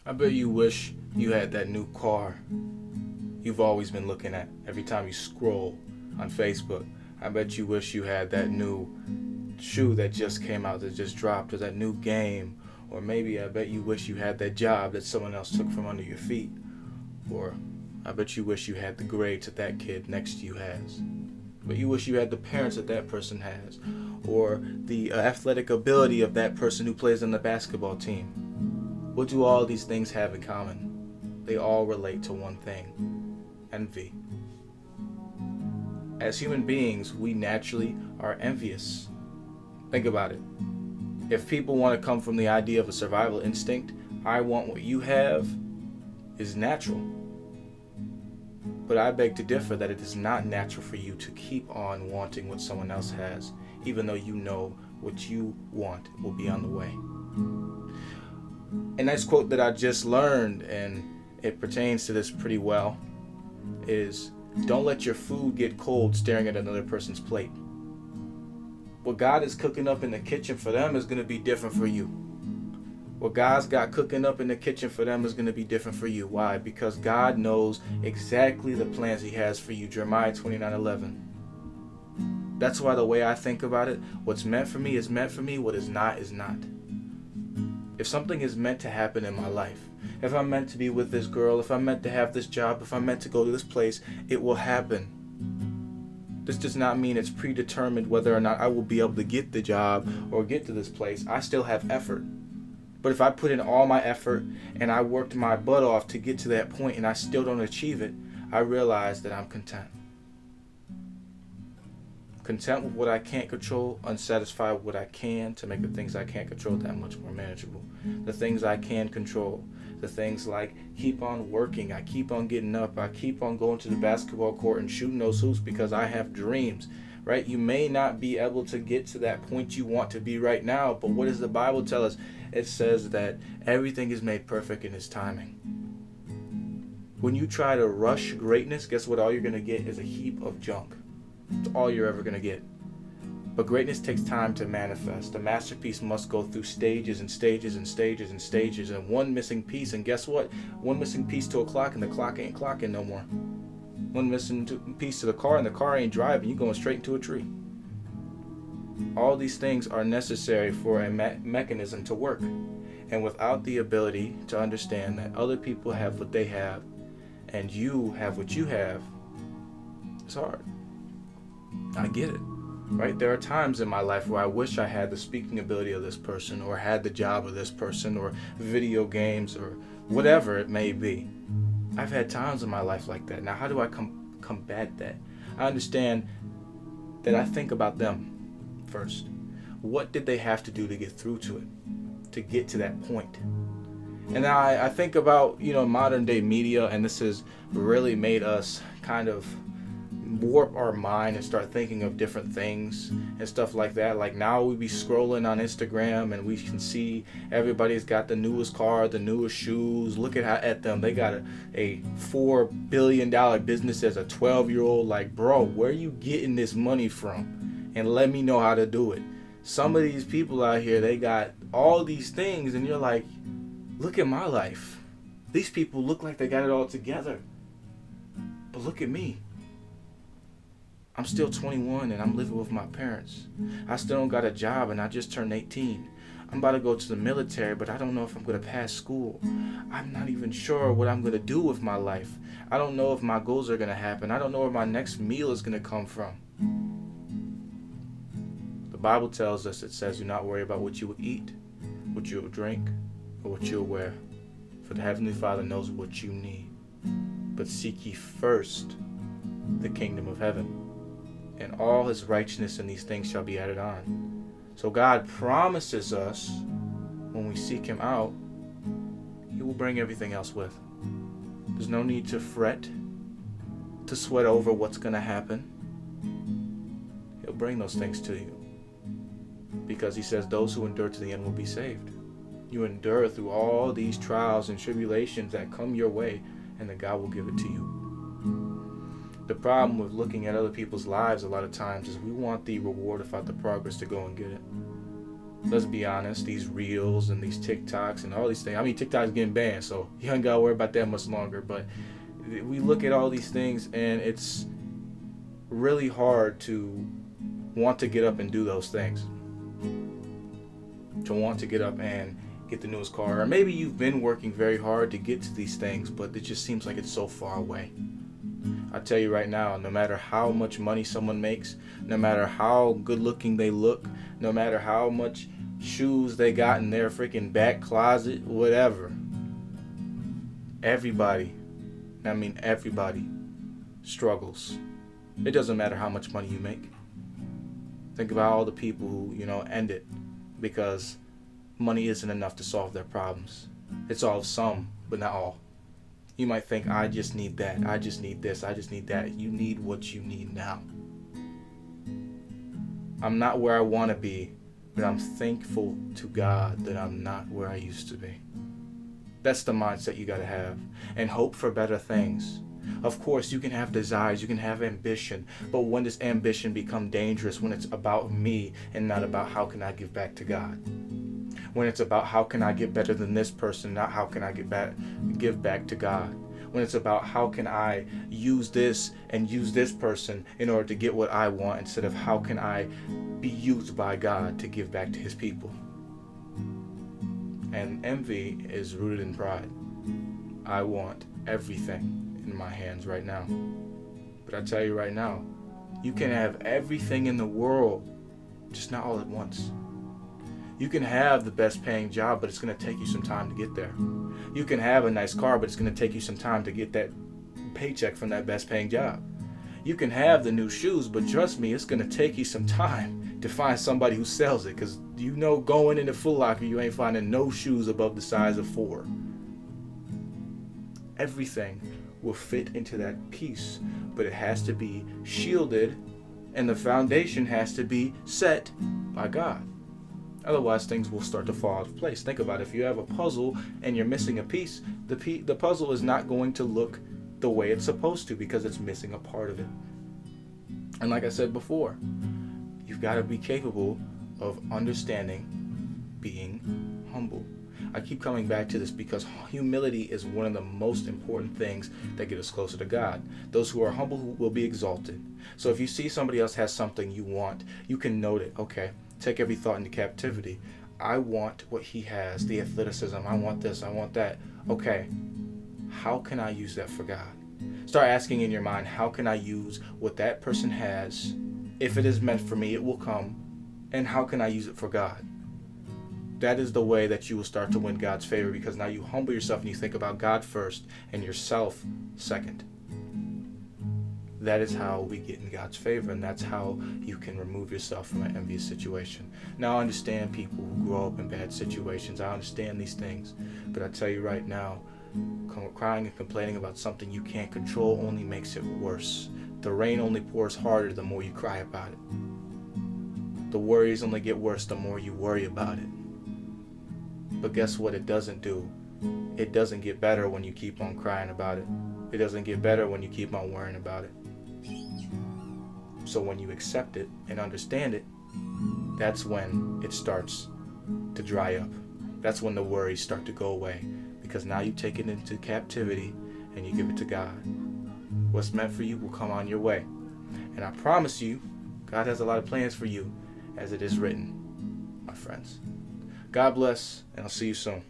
I bet you wish you had that new car you've always been looking at every time you scroll on Facebook. I bet you wish you had that new shoe that just came out, that just dropped, or that new game. Or maybe I bet you wish you had that job that someone else took from under your feet. Or I bet you wish you had the grades that that kid next to you has. But you wish you had the parents that that person has. Or the athletic ability of that person who plays on the basketball team. What do all these things have in common? They all relate to one thing: envy. As human beings, we naturally are envious. Think about it. If people want to come from the idea of a survival instinct, I want what you have, is natural. But I beg to differ that it is not natural for you to keep on wanting what someone else has, even though you know what you want will be on the way. A nice quote that I just learned, and it pertains to this pretty well, is, don't let your food get cold staring at another person's plate. What God is cooking up in the kitchen for them is going to be different for you. What God's got cooking up in the kitchen for them is going to be different for you. Why? Because God knows exactly the plans He has for you. Jeremiah 29:11. That's why the way I think about it, what's meant for me is meant for me. What is not is not. If something is meant to happen in my life, if I'm meant to be with this girl, if I'm meant to have this job, if I'm meant to go to this place, it will happen. This does not mean it's predetermined whether or not I will be able to get the job or get to this place. I still have effort. But if I put in all my effort and I worked my butt off to get to that point and I still don't achieve it, I realize that I'm content. Content with what I can't control, unsatisfied with what I can, to make the things I can't control that much more manageable. The things I can control, the things like keep on working, I keep on getting up, I keep on going to the basketball court and shooting those hoops because I have dreams, right? You may not be able to get to that point you want to be right now, but what does the Bible tell us? It says that everything is made perfect in His timing. When you try to rush greatness, guess what? All you're going to get is a heap of junk. It's all you're ever going to get. But greatness takes time to manifest. A masterpiece must go through stages and stages and stages and stages, and one missing piece, and guess what? One missing piece to a clock, and the clock ain't clocking no more. One missing piece to the car, and the car ain't driving. You're going straight into a tree. All these things are necessary for a mechanism to work. And without the ability to understand that other people have what they have, and you have what you have, it's hard. I get it, right? There are times in my life where I wish I had the speaking ability of this person, or had the job of this person, or video games, or whatever it may be. I've had times in my life like that. Now, how do I combat that? I understand that I think about them first. What did they have to do to get through to it, to get to that point? And now I think about, modern day media, and this has really made us kind of warp our mind and start thinking of different things and stuff like that. Like now we be scrolling on Instagram and we can see everybody's got the newest car, the newest shoes. Look at them. They got a $4 billion business as a 12-year-old. Like, bro, where are you getting this money from? And let me know how to do it. Some of these people out here, they got all these things, and you're like, look at my life. These people look like they got it all together. But look at me. I'm still 21 and I'm living with my parents. I still don't got a job and I just turned 18. I'm about to go to the military, but I don't know if I'm going to pass school. I'm not even sure what I'm going to do with my life. I don't know if my goals are going to happen. I don't know where my next meal is going to come from. The Bible tells us, it says, do not worry about what you will eat, what you will drink, or what you will wear. For the Heavenly Father knows what you need. But seek ye first the kingdom of heaven, and all His righteousness, and these things shall be added on. So God promises us, when we seek Him out, He will bring everything else with. There's no need to fret, to sweat over what's going to happen. He'll bring those things to you. Because He says those who endure to the end will be saved. You endure through all these trials and tribulations that come your way, and that God will give it to you. The problem with looking at other people's lives a lot of times is we want the reward without the progress to go and get it. Let's be honest, these reels and these TikToks and all these things. I mean, TikTok's getting banned, so you ain't gotta worry about that much longer. But we look at all these things, and it's really hard to want to get up and do those things. To want to get up and get the newest car. Or maybe you've been working very hard to get to these things, but it just seems like it's so far away. I tell you right now, no matter how much money someone makes, no matter how good looking they look, no matter how much shoes they got in their freaking back closet, whatever, everybody struggles. It doesn't matter how much money you make. Think about all the people who, end it because money isn't enough to solve their problems. It solves some, but not all. You might think, I just need that, I just need this, I just need that. You need what you need now. I'm not where I want to be, but I'm thankful to God that I'm not where I used to be. That's the mindset you got to have. And hope for better things. Of course, you can have desires, you can have ambition, but when does ambition become dangerous? When it's about me and not about how can I give back to God? When it's about how can I get better than this person, not how can I give back to God. When it's about how can I use this and use this person in order to get what I want, instead of how can I be used by God to give back to his people. And envy is rooted in pride. I want everything in my hands right now. But I tell you right now, you can have everything in the world, just not all at once. You can have the best paying job, but it's going to take you some time to get there. You can have a nice car, but it's going to take you some time to get that paycheck from that best paying job. You can have the new shoes, but trust me, it's going to take you some time to find somebody who sells it, because going into Foot Locker, you ain't finding no shoes above the size of 4. Everything will fit into that piece, but it has to be shielded, and the foundation has to be set by God. Otherwise, things will start to fall out of place. Think about it. If you have a puzzle and you're missing a piece, the puzzle is not going to look the way it's supposed to because it's missing a part of it. And like I said before, you've got to be capable of understanding being humble. I keep coming back to this because humility is one of the most important things that get us closer to God. Those who are humble will be exalted. So if you see somebody else has something you want, you can note it. Okay, take every thought into captivity. I want what he has, the athleticism. I want this, I want that. Okay, how can I use that for God? Start asking in your mind, how can I use what that person has? If it is meant for me, it will come. And how can I use it for God? That is the way that you will start to win God's favor, because now you humble yourself and you think about God first and yourself second. That is how we get in God's favor, and that's how you can remove yourself from an envious situation. Now, I understand people who grow up in bad situations. I understand these things. But I tell you right now, crying and complaining about something you can't control only makes it worse. The rain only pours harder the more you cry about it. The worries only get worse the more you worry about it. But guess what it doesn't do? It doesn't get better when you keep on crying about it. It doesn't get better when you keep on worrying about it. So when you accept it and understand it, that's when it starts to dry up. That's when the worries start to go away, because now you take it into captivity and you give it to God. What's meant for you will come on your way. And I promise you, God has a lot of plans for you, as it is written, my friends. God bless, and I'll see you soon.